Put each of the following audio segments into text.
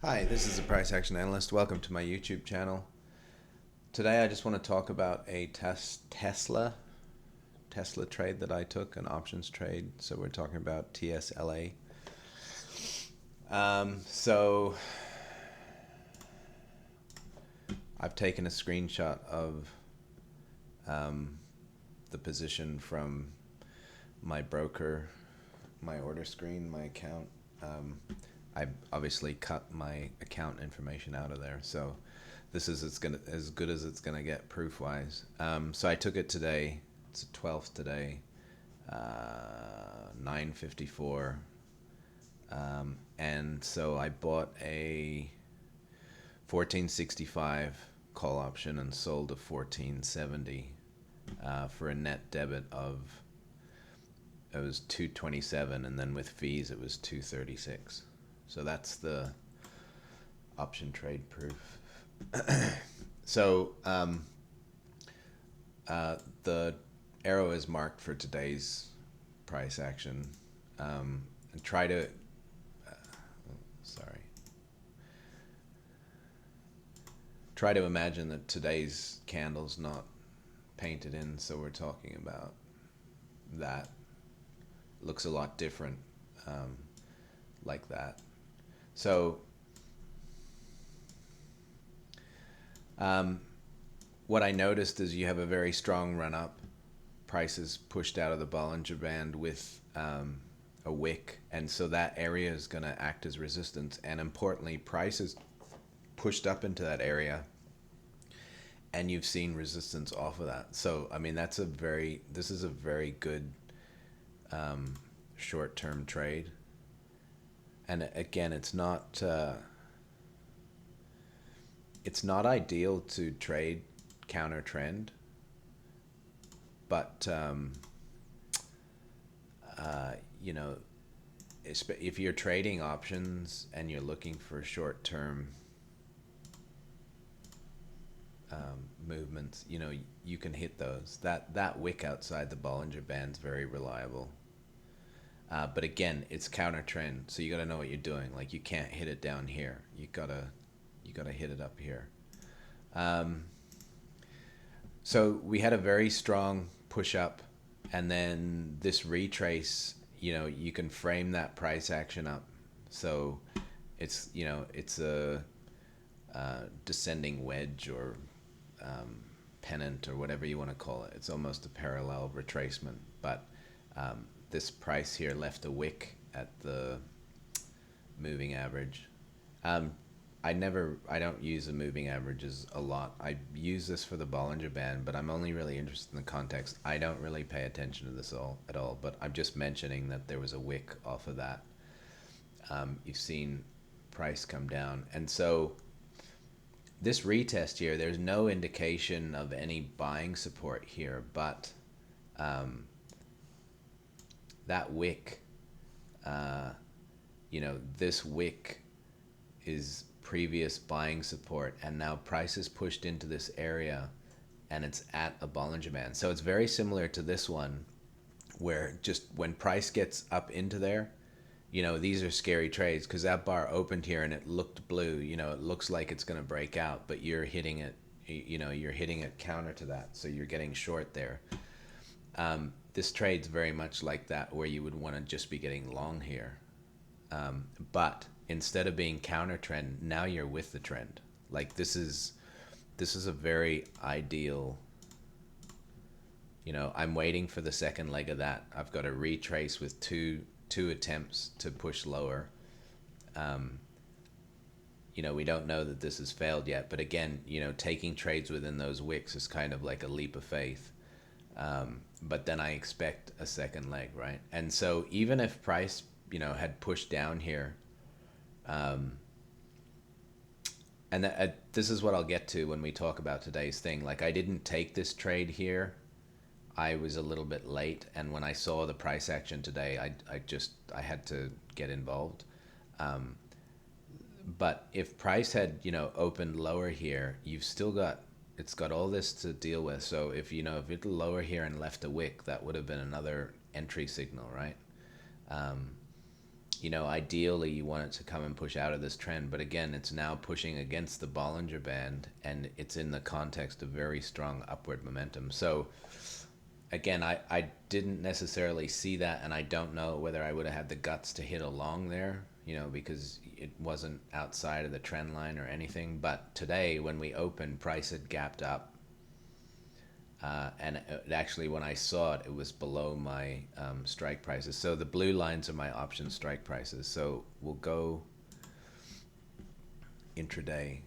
Hi, this is the Price Action Analyst. Welcome to my YouTube channel. Today I just want to talk about a Tesla trade that I took, an options trade. So we're talking about TSLA. So I've taken a screenshot of the position from my broker, my order screen, my account. I obviously cut my account information out of there, so this is as good as it's gonna get proof wise. So I took it today. It's the 12th today, 9:54, and so I bought a 1465 call option and sold a 1470 for a net debit of, it was 227, and then with fees it was 236. So that's the option trade proof. So the arrow is marked for today's price action, and try to try to imagine that today's candle's not painted in, so we're talking about that. Looks a lot different, like that. So what I noticed is you have a very strong run up. Prices pushed out of the Bollinger Band with a wick, and so that area is going to act as resistance. And importantly, prices pushed up into that area, and you've seen resistance off of that. So I mean, this is a very good short-term trade. And again, it's not ideal to trade counter trend, but you know, if you're trading options and you're looking for short-term movements, you know, you can hit those. That wick outside the Bollinger Band's very reliable. But again, it's counter trend, so you got to know what you're doing. Like, you can't hit it down here. You gotta hit it up here. So we had a very strong push up, and then this retrace. You know, you can frame that price action up. So it's, you know, it's a descending wedge or pennant or whatever you want to call it. It's almost a parallel retracement, but this price here left a wick at the moving average. I don't use the moving averages a lot. I use this for the Bollinger Band, but I'm only really interested in the context. I don't really pay attention to this at all, but I'm just mentioning that there was a wick off of that. You've seen price come down, and so this retest here, there's no indication of any buying support here, but that wick, you know, this wick is previous buying support, and now price is pushed into this area and it's at a Bollinger Band. So it's very similar to this one, where just when price gets up into there, you know, these are scary trades because that bar opened here and it looked blue. You know, it looks like it's going to break out, but you're hitting it, you know, you're hitting it counter to that, so you're getting short there. This trade's very much like that, where you would want to just be getting long here. But instead of being counter trend, now you're with the trend. Like, this is a very ideal, you know, I'm waiting for the second leg of that. I've got a retrace with two attempts to push lower. You know, we don't know that this has failed yet, but again, you know, taking trades within those wicks is kind of like a leap of faith. But then I expect a second leg, right? And so even if price, you know, had pushed down here, and this is what I'll get to when we talk about today's thing. Like, I didn't take this trade here. I was a little bit late, and when I saw the price action today, I had to get involved. But if price had, you know, opened lower here, you've still got, it's got all this to deal with. So if, you know, if it lower here and left a wick, that would have been another entry signal, right? ideally you want it to come and push out of this trend, but again, it's now pushing against the Bollinger Band, and it's in the context of very strong upward momentum. So again, I didn't necessarily see that, and I don't know whether I would have had the guts to hit along there, because it wasn't outside of the trend line or anything. But today, when we opened, price had gapped up. And actually, when I saw it, it was below my strike prices. So the blue lines are my option strike prices. So we'll go intraday.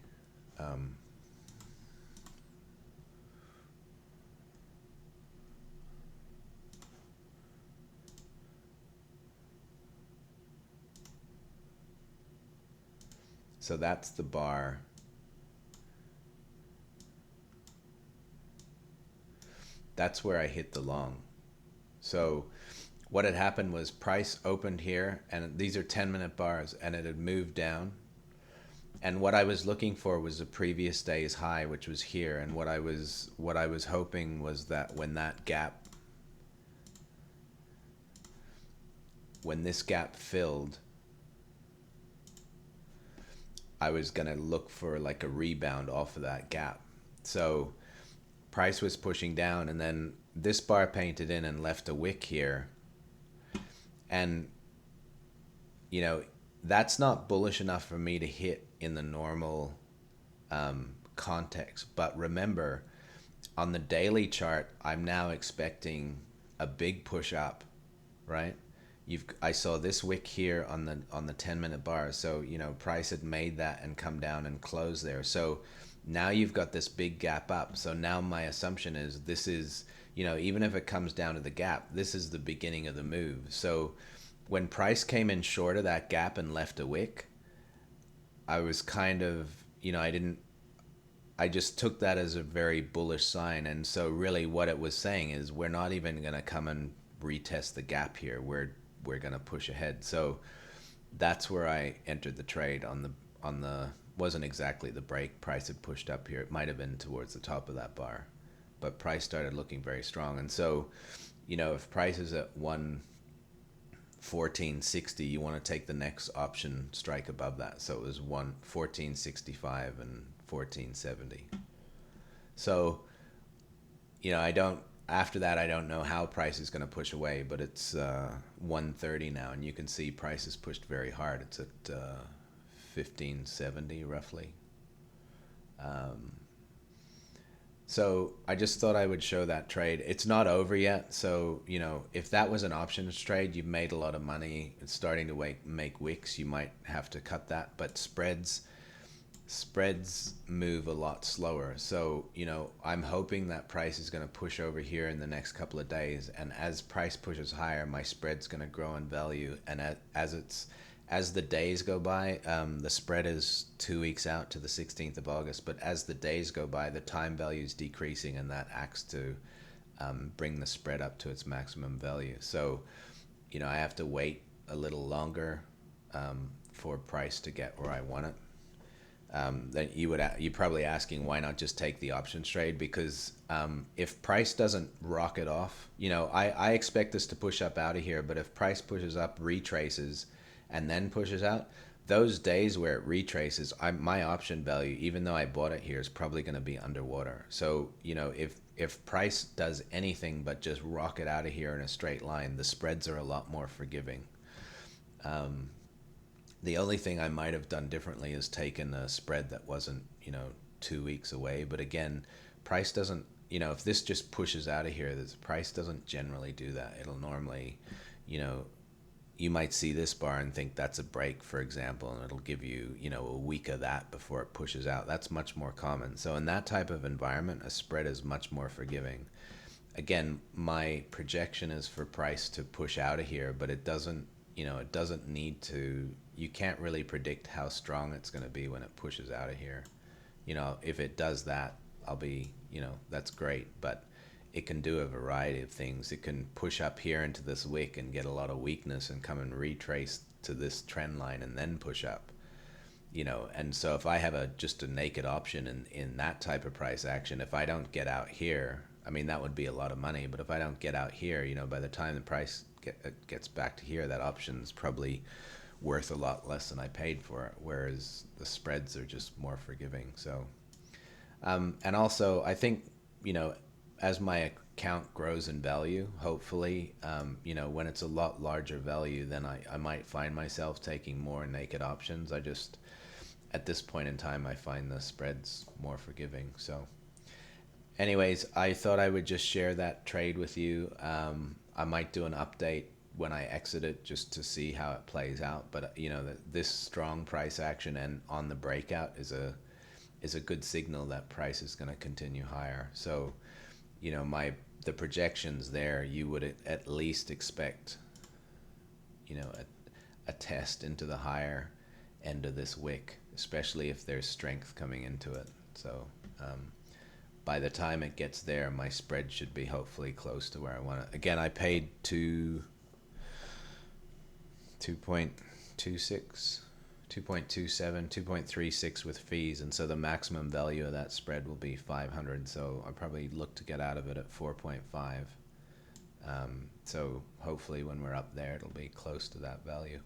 So that's the bar. That's where I hit the long. So what had happened was price opened here, and these are 10-minute bars, and it had moved down. And what I was looking for was the previous day's high, which was here. And what I was hoping was that when this gap filled, I was gonna look for like a rebound off of that gap. So price was pushing down, and then this bar painted in and left a wick here. And, that's not bullish enough for me to hit in the normal context. But remember, on the daily chart, I'm now expecting a big push up, right? I saw this wick here on the 10-minute bar. So, price had made that and come down and close there. So now you've got this big gap up. So now my assumption is this is, even if it comes down to the gap, this is the beginning of the move. So when price came in short of that gap and left a wick, I was kind of, I just took that as a very bullish sign. And so really what it was saying is we're not even going to come and retest the gap here. We're going to push ahead. So that's where I entered the trade on the wasn't exactly the break. Price had pushed up here. It might have been towards the top of that bar, but price started looking very strong. And so, if price is at 114.60, you want to take the next option strike above that. So it was 114.65 and 14.70. So, after that, I don't know how price is going to push away, but it's 130 now, and you can see price is pushed very hard. It's at 1570 roughly. So I just thought I would show that trade. It's not over yet. So, if that was an options trade, you've made a lot of money. It's starting to make wicks. You might have to cut that, but spreads move a lot slower. So, I'm hoping that price is going to push over here in the next couple of days. And as price pushes higher, my spread's going to grow in value. And as the days go by, the spread is 2 weeks out to the 16th of August, but as the days go by, the time value is decreasing, and that acts to bring the spread up to its maximum value. So, I have to wait a little longer for price to get where I want it. Then you're probably asking, why not just take the options trade? Because if price doesn't rocket off, I expect this to push up out of here, but if price pushes up, retraces, and then pushes out, those days where it retraces, my option value, even though I bought it here, is probably going to be underwater. So, if price does anything but just rocket out of here in a straight line, the spreads are a lot more forgiving. The only thing I might have done differently is taken a spread that wasn't, 2 weeks away. But again, price doesn't, if this just pushes out of here, the price doesn't generally do that. It'll normally, you might see this bar and think that's a break, for example, and it'll give you, a week of that before it pushes out. That's much more common. So in that type of environment, a spread is much more forgiving. Again, my projection is for price to push out of here, but it doesn't need to. You can't really predict how strong it's going to be when it pushes out of here. If it does that, I'll be, that's great, but it can do a variety of things. It can push up here into this wick and get a lot of weakness and come and retrace to this trend line and then push up, and so if I have just a naked option in that type of price action, if I don't get out here, I mean, that would be a lot of money, but if I don't get out here, by the time the price gets back to here, that option's probably worth a lot less than I paid for it, whereas the spreads are just more forgiving. So, and also I think, as my account grows in value, hopefully, when it's a lot larger value, then I might find myself taking more naked options. I just, at this point in time, I find the spreads more forgiving. So anyways, I thought I would just share that trade with you. I might do an update when I exit it just to see how it plays out. But this strong price action and on the breakout is a good signal that price is going to continue higher. So, the projections there, you would at least expect, a test into the higher end of this wick, especially if there's strength coming into it. So by the time it gets there, my spread should be hopefully close to where I want it. Again, I paid 2.26, 2.27, 2.36 with fees, and so the maximum value of that spread will be 500. So I probably look to get out of it at 4.5. So hopefully when we're up there, it'll be close to that value.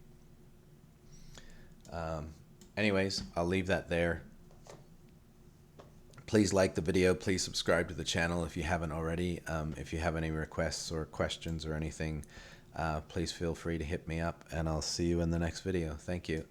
Anyways, I'll leave that there. Please like the video. Please subscribe to the channel if you haven't already. If you have any requests or questions or anything, please feel free to hit me up, and I'll see you in the next video. Thank you.